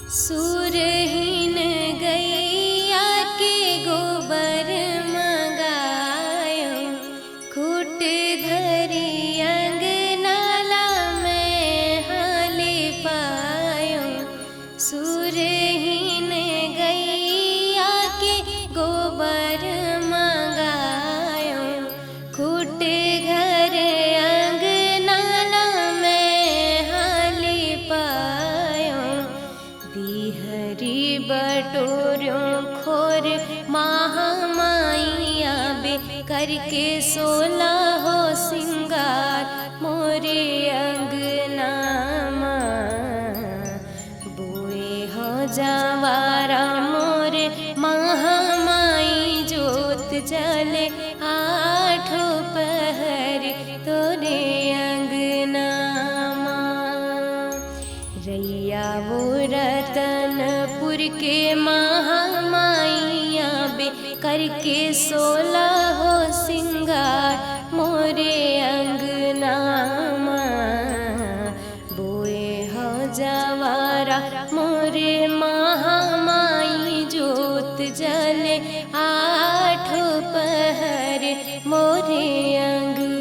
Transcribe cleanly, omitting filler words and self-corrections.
सूरहीन गैया के गोबर मंगायो, खूट धरी अंगनाला में हाले पायो। सूरहीन गैया के गोबर मंगायो, खूट घर अंगनाला में हाले पायो। बिहरी बटोरों खोर महामाइया बे करके 16 हो सिंगार मोरे अंगना बुए हो जवारा मोरे महामाई जोत जले 8 पहर तोरे अंगना। रैया वो रतनपुर के महामाइया बे करके 16 हो सिंगार मोरे अंगना बोए हो जवारा मोरे महामाई जोत जले 8 पहर मोरे अंगना।